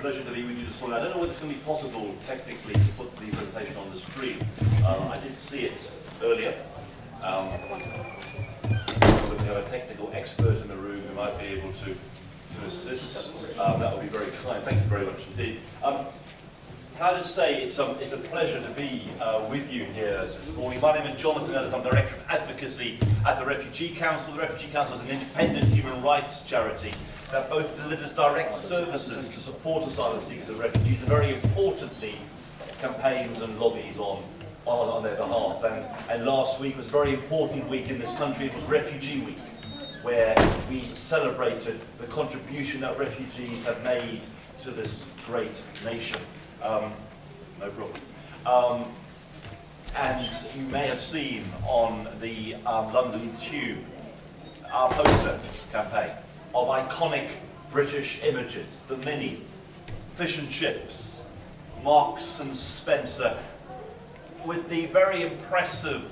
pleasure to be with you this morning. I don't know whether it's going to be possible technically to put the presentation on the screen. I did see it earlier. Whether we have a technical expert in the room who might be able to assist, that would be very kind. Thank you very much indeed. Can I just say it's a pleasure to be with you here this morning. My name is Johnathon, Ellis. I'm Director of Advocacy at the Refugee Council. The Refugee Council is an independent human rights charity that both delivers direct services to support asylum seekers and refugees, and very importantly, campaigns and lobbies on their behalf. And last week was a very important week in this country. It was Refugee Week, where we celebrated the contribution that refugees have made to this great nation. No problem. And you may have seen on the London Tube our poster campaign of iconic British images, the Mini, fish and chips, Marks and Spencer, with the very impressive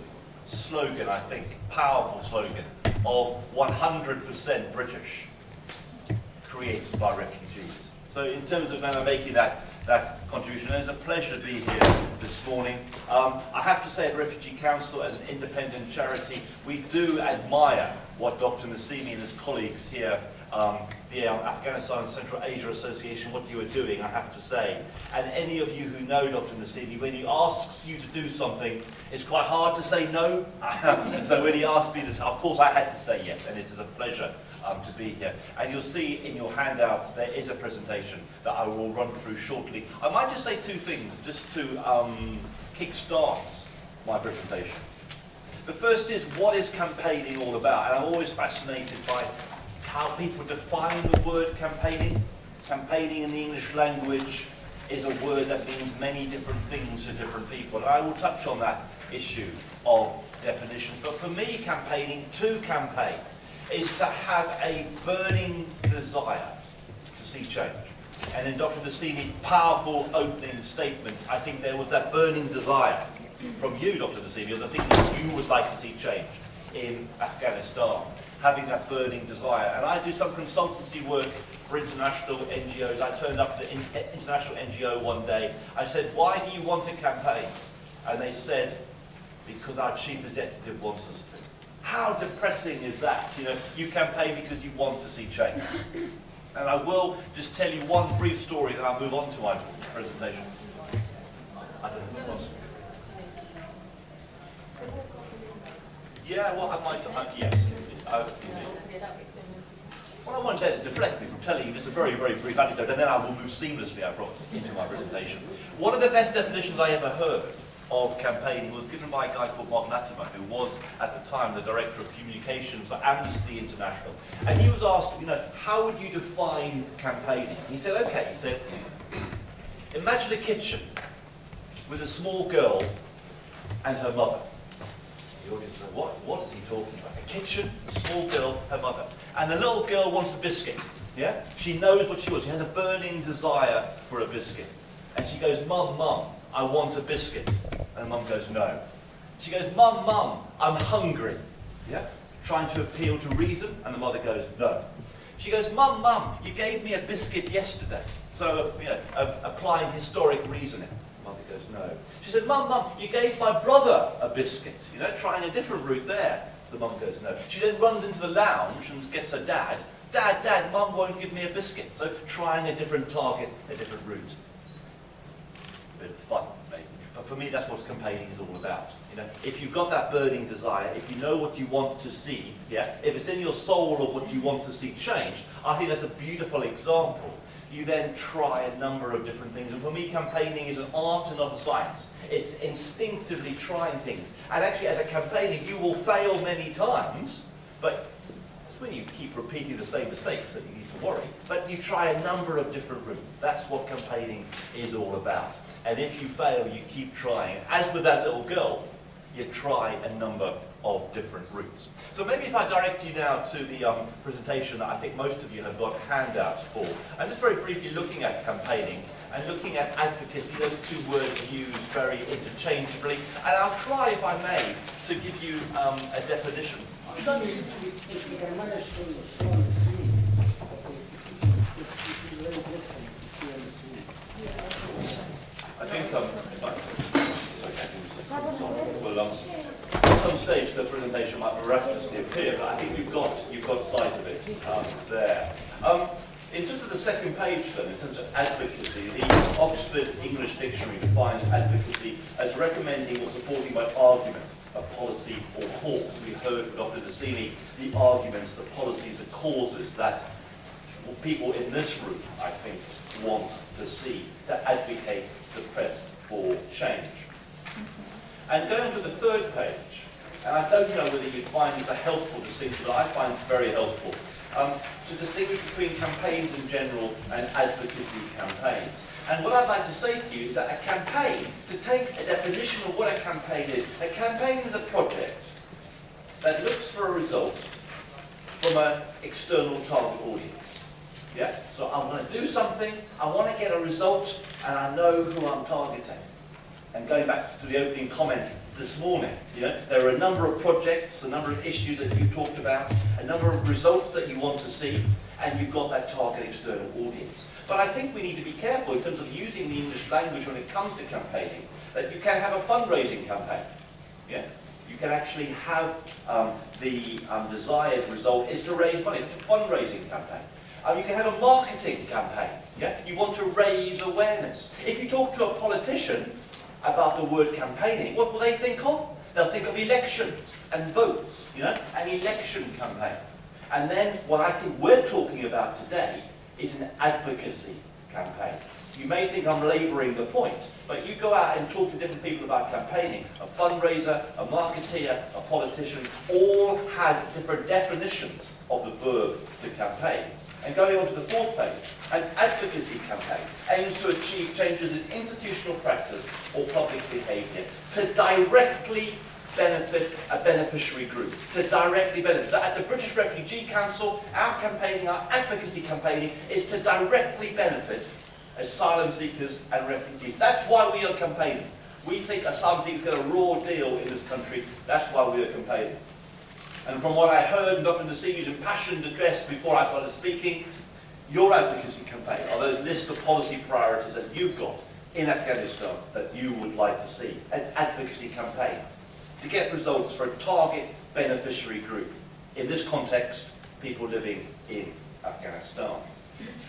slogan, I think, powerful slogan, of 100% British, created by refugees. So in terms of now making that contribution, it's a pleasure to be here this morning. I have to say at Refugee Council, as an independent charity, we do admire what Dr. Nassimi and his colleagues here, the Afghanistan and Central Asia Association, what you are doing, I have to say. And any of you who know Dr. Nassimi, when he asks you to do something, it's quite hard to say no. So when he asked me this, of course I had to say yes, and it is a pleasure to be here. And you'll see in your handouts there is a presentation that I will run through shortly. I might just say two things, just to kick-start my presentation. The first is, what is campaigning all about? And I'm always fascinated by how people define the word campaigning. Campaigning in the English language is a word that means many different things to different people. And I will touch on that issue of definition. But for me, campaigning, to campaign, is to have a burning desire to see change. And in Dr. Nassimi's powerful opening statements, I think there was that burning desire from you, Dr. Nassimi, of the things that you would like to see change in Afghanistan. Having that burning desire. And I do some consultancy work for international NGOs. I turned up to an international NGO one day. I said, why do you want a campaign? And they said, because our chief executive wants us to. How depressing is that? You know, you campaign because you want to see change. And I will just tell you one brief story, then I'll move on to my presentation. I don't know. Yeah, well, I might, yes. Well, I want to deflect me from telling you just a very, very brief anecdote, and then I will move seamlessly, I promise, into my presentation. One of the best definitions I ever heard of campaigning was given by a guy called Mark Latimer, who was, at the time, the Director of Communications for Amnesty International. And he was asked, you know, how would you define campaigning? He said, okay, he said, imagine a kitchen with a small girl and her mother. The audience said, what is he talking about? A kitchen, a small girl, her mother. And the little girl wants a biscuit, yeah? She knows what she wants. She has a burning desire for a biscuit. And she goes, Mum, I want a biscuit. And Mum goes, no. She goes, Mum, I'm hungry. Yeah? Trying to appeal to reason, and the mother goes, no. She goes, Mum, you gave me a biscuit yesterday. So, you know, applying historic reasoning. The mother goes, no. She said, Mum, you gave my brother a biscuit. You know, trying a different route there. The mum goes, no. She then runs into the lounge and gets her dad. Dad, Mum won't give me a biscuit. So trying a different target, a different route. A bit of fun, maybe. But for me, that's what campaigning is all about. You know, if you've got that burning desire, if you know what you want to see, yeah, if it's in your soul of what you want to see change, I think that's a beautiful example. You then try a number of different things. And for me, campaigning is an art and not a science. It's instinctively trying things. And actually, as a campaigner, you will fail many times, but it's when you keep repeating the same mistakes that you need to worry. But you try a number of different routes. That's what campaigning is all about. And if you fail, you keep trying. As with that little girl, you try a number of different routes. So maybe if I direct you now to the presentation that I think most of you have got handouts for. I'm just very briefly looking at campaigning and looking at advocacy, those two words used very interchangeably. And I'll try, if I may, to give you a definition. If you can manage to show the screen, if you very listen. I think at some stage the presentation might miraculously appear, but I think you've got sight of it there. In terms of the second page, then, in terms of advocacy, the Oxford English Dictionary defines advocacy as recommending or supporting by argument a policy or cause. We heard from Dr. Nassini the arguments, the policies, the causes that people in this room, I think, want to see, to advocate, to press for change. And going to the third page, and I don't know whether you find this a helpful distinction, but I find it very helpful, to distinguish between campaigns in general and advocacy campaigns. And what I'd like to say to you is that a campaign, to take a definition of what a campaign is a project that looks for a result from an external target audience. Yeah? So I'm going to do something, I want to get a result, and I know who I'm targeting. And going back to the opening comments this morning, there are a number of projects, a number of issues that you talked about, a number of results that you want to see, and you've got that target external audience. But I think we need to be careful in terms of using the English language when it comes to campaigning, that you can have a fundraising campaign. Yeah? You can actually have the desired result is to raise money. It's a fundraising campaign. You can have a marketing campaign. Yeah? You want to raise awareness. If you talk to a politician about the word campaigning, what will they think of? They'll think of elections and votes, an election campaign. And then what I think we're talking about today is an advocacy campaign. You may think I'm labouring the point, but you go out and talk to different people about campaigning. A fundraiser, a marketeer, a politician, all has different definitions of the verb to campaign. And going on to the fourth page, an advocacy campaign aims to achieve changes in institutional practice or public behaviour to directly benefit a beneficiary group, to directly benefit. So at the British Refugee Council, our campaigning, our advocacy campaigning, is to directly benefit asylum seekers and refugees. That's why we are campaigning. We think asylum seekers get a raw deal in this country. That's why we are campaigning. And from what I heard in Dr. Nassini's impassioned address before I started speaking, your advocacy campaign are those list of policy priorities that you've got in Afghanistan that you would like to see. An advocacy campaign to get results for a target beneficiary group. In this context, people living in Afghanistan.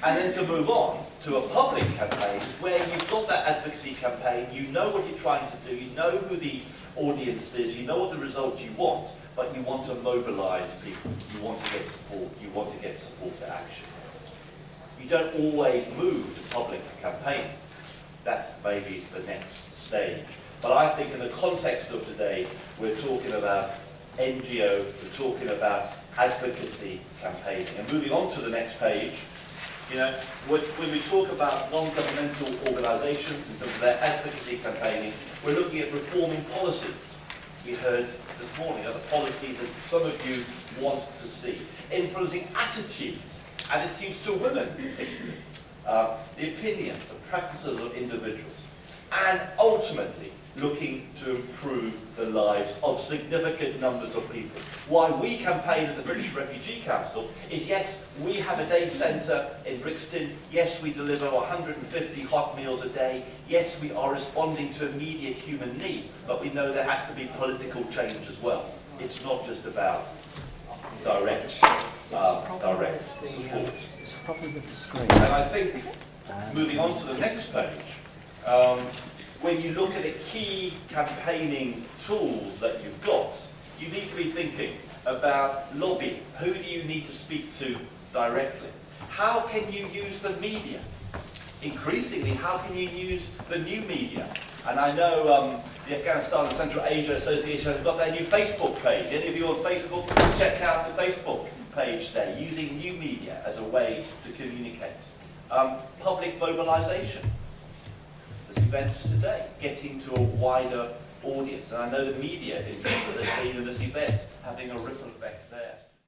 And then to move on to a public campaign where you've got that advocacy campaign, you know what you're trying to do, you know who the audience is, you know what the result you want, but you want to mobilise people, you want to get support, you want to get support to action. You don't always move to public campaign. That's maybe the next stage. But I think in the context of today, we're talking about NGO, we're talking about advocacy campaigning. And moving on to the next page, when we talk about non-governmental organisations in terms of their advocacy campaigning, we're looking at reforming policies. We heard this morning other policies that some of you want to see. Influencing attitudes to women particularly, the opinions and practices of individuals, and ultimately looking to improve the lives of significant numbers of people. Why we campaign at the British Refugee Council is, yes, we have a day centre in Brixton, yes, we deliver 150 hot meals a day, yes, we are responding to immediate human need, but we know there has to be political change as well. It's not just about direct support. It's a problem with the screen. And I think, moving on to the next page, when you look at the key campaigning tools that you've got, you need to be thinking about lobbying. Who do you need to speak to directly? How can you use the media? Increasingly, how can you use the new media? And I know the Afghanistan and Central Asia Association has got their new Facebook page. Any of you on Facebook, check out the Facebook page there, using new media as a way to communicate. Public mobilisation. This event today, getting to a wider audience. And I know the media is interested in this event having a ripple effect there.